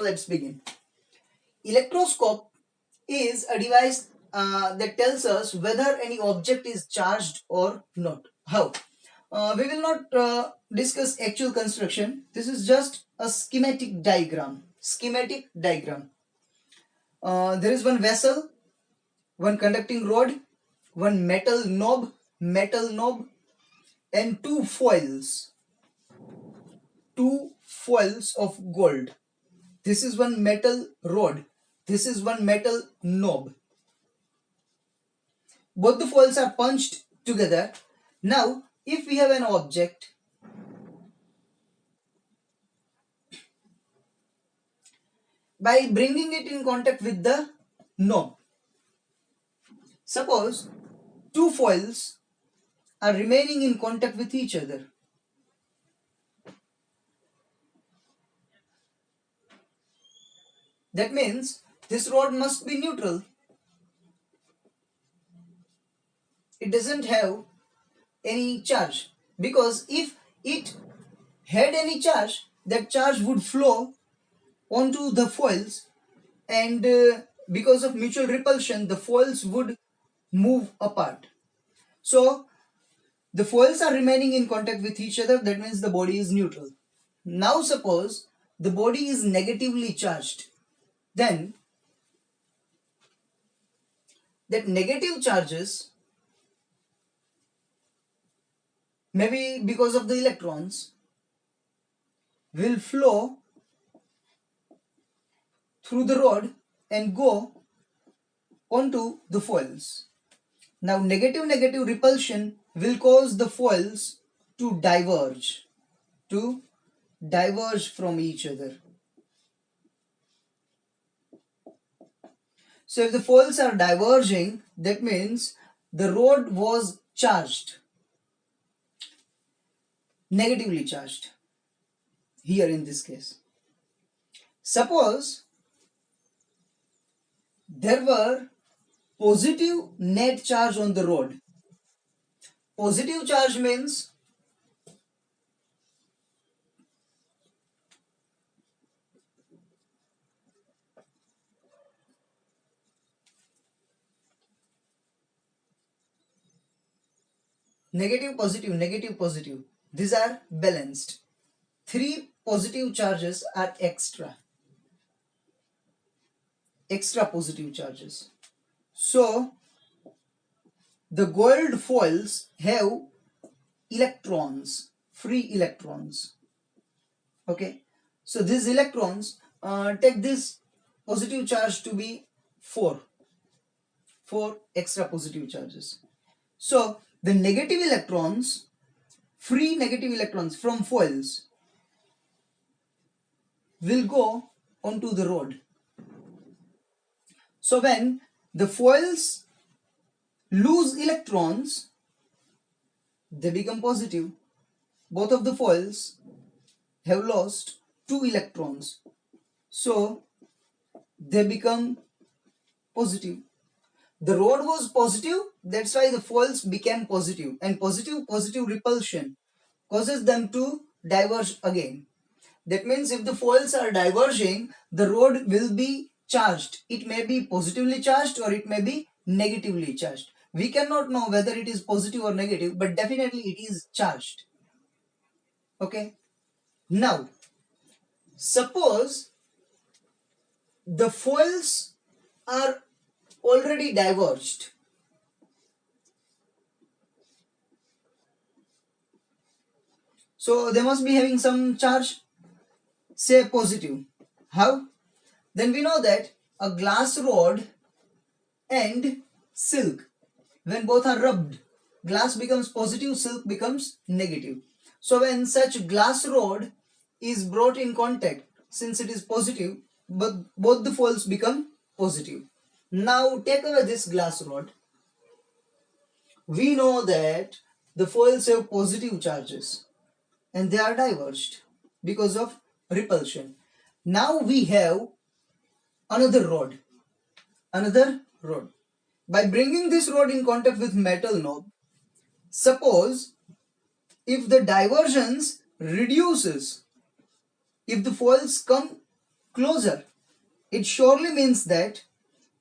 Let's begin. Electroscope is a device that tells us whether any object is charged or not. How? We will not discuss actual construction. This is just a schematic diagram. There is one vessel, one conducting rod, one metal knob, and two foils of gold. This is one metal rod. This is one metal knob. Both the foils are punched together. Now, if we have an object, by bringing it in contact with the knob, suppose two foils are remaining in contact with each other. That means this rod must be neutral. It doesn't have any charge, because if it had any charge, that charge would flow onto the foils, and because of mutual repulsion, the foils would move apart. So the foils are remaining in contact with each other. That means the body is neutral. Now suppose the body is negatively charged. Then that negative charges, maybe because of the electrons, will flow through the rod and go onto the foils. Now negative repulsion will cause the foils to diverge from each other. So if the foils are diverging, that means the rod was charged, negatively charged here in this case. Suppose there were positive net charge on the rod. Positive charge means negative, positive. These are balanced. 3 positive charges are extra positive charges. So the gold foils have electrons, free electrons. Okay, so these electrons, take this positive charge to be 4 extra positive charges. So the negative electrons, free negative electrons from foils, will go onto the rod. So when the foils lose electrons, they become positive. Both of the foils have lost 2 electrons, so they become positive. The rod was positive, that's why the foils became positive, and positive repulsion causes them to diverge again. That means if the foils are diverging, the rod will be charged. It may be positively charged or it may be negatively charged. We cannot know whether it is positive or negative, but definitely it is charged. Okay. Now, suppose the foils are already diverged. So they must be having some charge, say positive. How? Then we know that a glass rod and silk, when both are rubbed, glass becomes positive, silk becomes negative. So when such glass rod is brought in contact, since it is positive, but both the foils become positive. Now take away this glass rod. We know that the foils have positive charges and they are diverged because of repulsion. Now we have another rod. By bringing this rod in contact with metal knob, suppose if the divergence reduces, if the foils come closer, it surely means that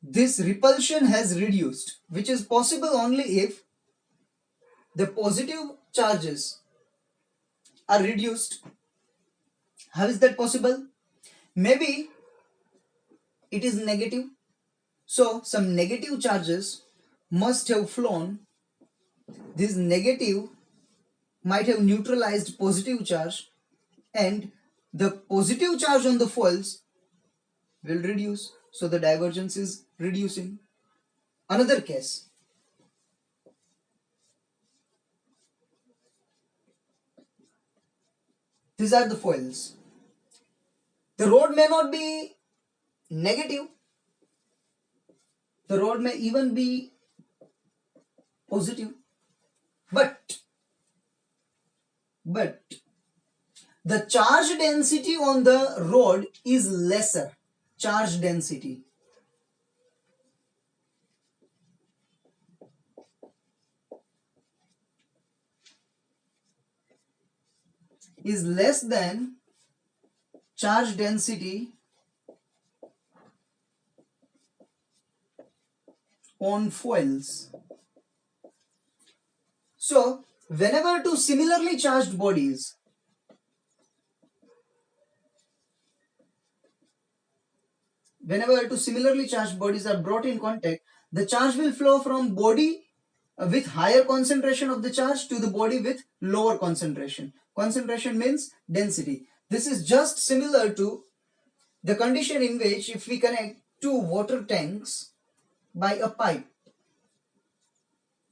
this repulsion has reduced, which is possible only if the positive charges are reduced. How is that possible? Maybe it is negative. So some negative charges must have flown. This negative might have neutralized positive charge, and the positive charge on the foils will reduce. So the divergence is reducing. Another case. These are the foils. The rod may not be negative. The rod may even be positive. But the charge density on the rod is lesser. Charge density is less than charge density on foils. So whenever two similarly charged bodies are brought in contact, the charge will flow from body with higher concentration of the charge to the body with lower concentration. Concentration means density. This is just similar to the condition in which if we connect two water tanks by a pipe,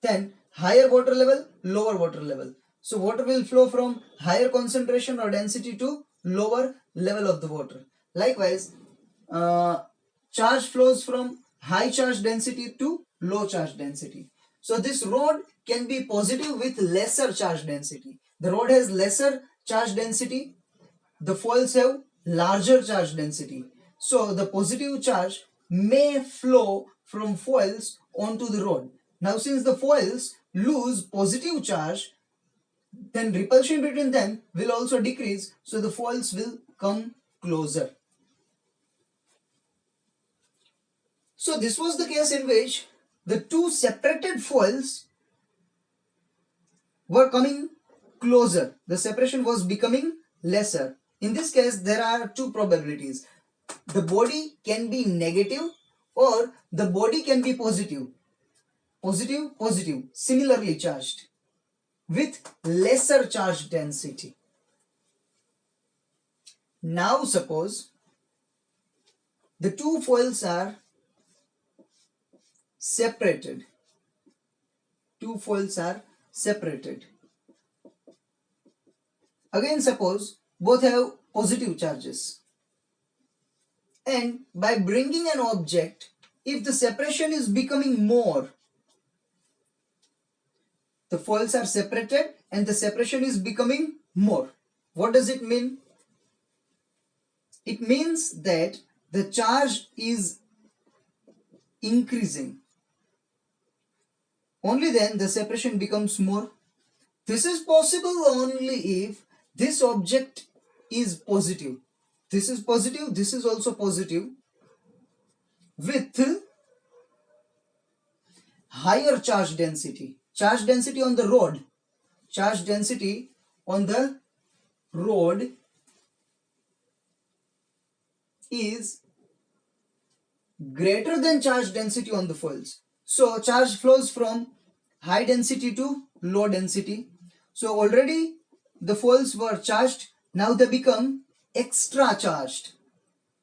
then higher water level, lower water level. So water will flow from higher concentration or density to lower level of the water. Likewise, charge flows from high charge density to low charge density. So this rod can be positive with lesser charge density. The rod has lesser charge density. The foils have larger charge density. So the positive charge may flow from foils onto the rod. Now since the foils lose positive charge, then repulsion between them will also decrease. So the foils will come closer. So this was the case in which the two separated foils were coming closer. The separation was becoming lesser. In this case, there are two probabilities. The body can be negative or the body can be positive. Positive, positive, similarly charged with lesser charge density. Now suppose the two foils are separated. Two foils are separated. Again suppose both have positive charges. And by bringing an object, if the separation is becoming more, the foils are separated and the separation is becoming more. What does it mean? It means that the charge is increasing. Only then the separation becomes more. This is possible only if this object is positive. This is positive, this is also positive with higher charge density. Charge density on the rod. Charge density on the rod is greater than charge density on the foils. So charge flows from high density to low density. So already the foils were charged. Now they become extra charged,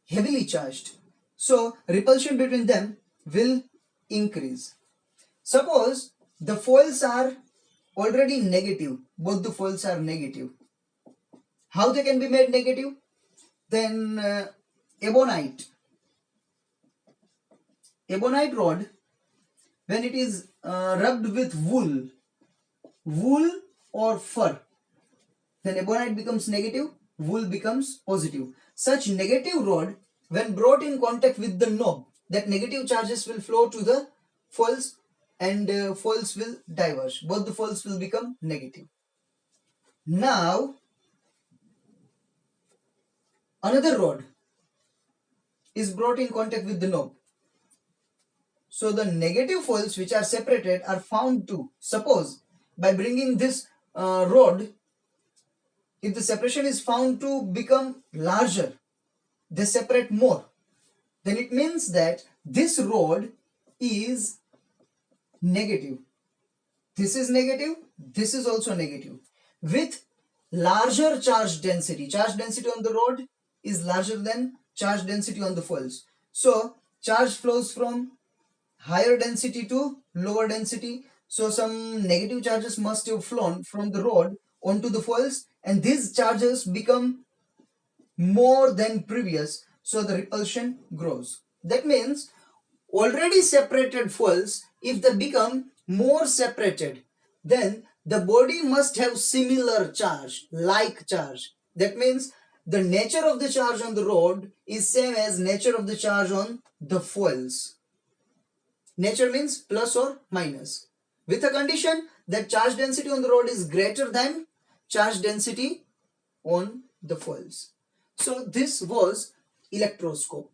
heavily charged. So repulsion between them will increase. Suppose the foils are already negative. Both the foils are negative. How they can be made negative? Then ebonite rod, when it is rubbed with wool or fur, then ebonite becomes negative, wool becomes positive. Such negative rod, when brought in contact with the knob, that negative charges will flow to the foils and foils will diverge. Both the foils will become negative. Now, another rod. is brought in contact with the knob. So the negative foils which are separated are found to, suppose by bringing this rod, if the separation is found to become larger, they separate more, then it means that this rod is negative. This is negative, this is also negative. With larger charge density on the rod is larger than charge density on the foils. So charge flows from higher density to lower density. So some negative charges must have flown from the rod onto the foils, and these charges become more than previous, so the repulsion grows. That means already separated foils, if they become more separated, then the body must have similar charge, like charge. That means the nature of the charge on the rod is same as nature of the charge on the foils. Nature means plus or minus, with a condition that charge density on the rod is greater than charge density on the foils. So this was electroscope.